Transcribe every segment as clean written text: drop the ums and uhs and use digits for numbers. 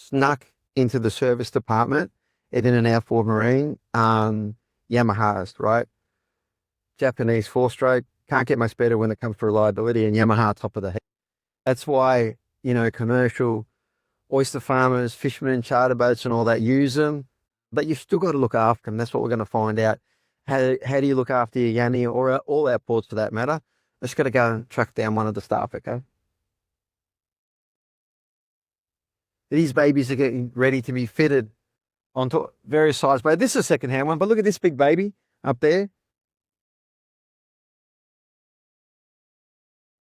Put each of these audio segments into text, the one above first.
snuck into the service department in an Outboard Marine, Yamaha's, right? Japanese 4-stroke, can't get much better when it comes to reliability, and Yamaha top of the heap. That's why, commercial oyster farmers, fishermen, charter boats and all that use them, but you've still got to look after them. That's what we're going to find out. How do you look after your Yanni, or all our ports for that matter? Let's got to go and track down one of the staff, okay? These babies are getting ready to be fitted onto various size boats. This is a second-hand one, but look at this big baby up there.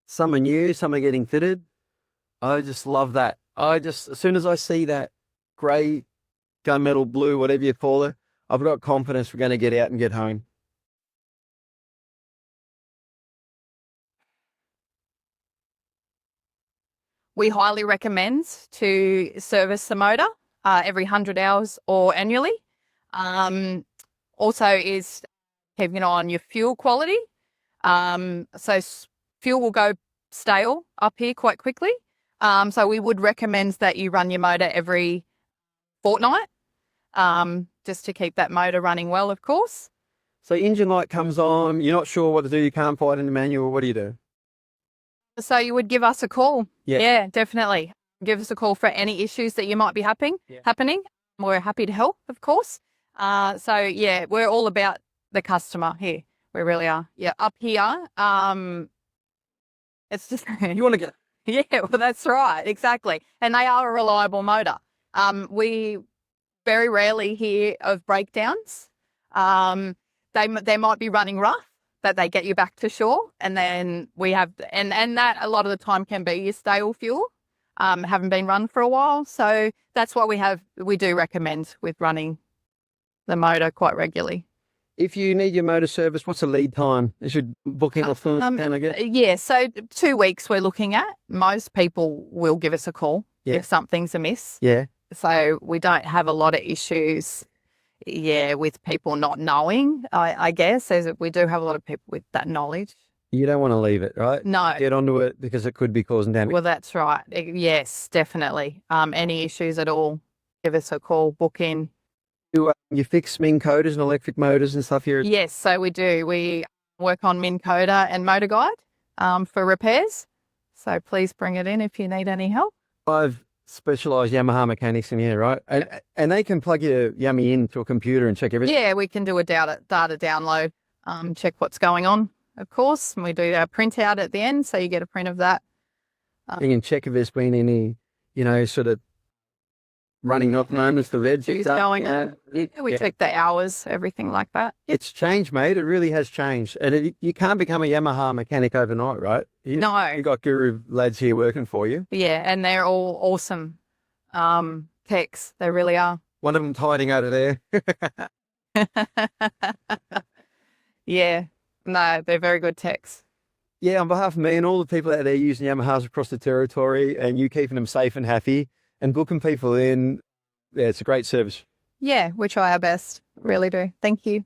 Some are new, some are getting fitted. I just love that. As soon as I see that grey, gunmetal blue, whatever you call it, I've got confidence we're going to get out and get home. We highly recommend to service the motor every 100 hours or annually. Also is keeping an eye on your fuel quality. So fuel will go stale up here quite quickly. So we would recommend that you run your motor every fortnight, just to keep that motor running well, of course. So engine light comes on, you're not sure what to do, you can't find in the manual, what do you do? So you would give us a call. Yeah. Yeah, definitely. Give us a call for any issues that you might be happening. We're happy to help, of course. So yeah, we're all about the customer here. We really are. Yeah, up here, it's just You want to get... Yeah, well, that's right, exactly. And they are a reliable motor. We very rarely hear of breakdowns. They might be running rough, that they get you back to shore, and then we have, and that a lot of the time can be your stale fuel, haven't been run for a while. So that's what we do recommend with running the motor quite regularly. If you need your motor service, what's the lead time? Is your booking off Yeah, so 2 weeks we're looking at. Most people will give us a call if something's amiss. Yeah. So we don't have a lot of issues, with people not knowing, I guess. We do have a lot of people with that knowledge. You don't want to leave it, right? No. Get onto it because it could be causing damage. Well, that's right. Yes, definitely. Any issues at all, give us a call, book in. You fix Minn Koters and electric motors and stuff here? Yes, so we do. We work on Minn Koter and Motor Guide for repairs. So please bring it in if you need any help. 5 specialised Yamaha mechanics in here, right? And they can plug your Yummy into a computer and check everything? Yeah, we can do a data download, check what's going on, of course. And we do our printout at the end, so you get a print of that. You can check if there's been any, sort of running off moments, the red going on. We check the hours, everything like that. It's changed, mate. It really has changed. And you can't become a Yamaha mechanic overnight, right? No. You've got guru lads here working for you. Yeah, and they're all awesome techs. They really are. One of them's hiding out of there. Yeah. No, they're very good techs. Yeah, on behalf of me and all the people out there using Yamahas across the territory, and you keeping them safe and happy and booking people in, it's a great service. Yeah, we try our best. Really do. Thank you.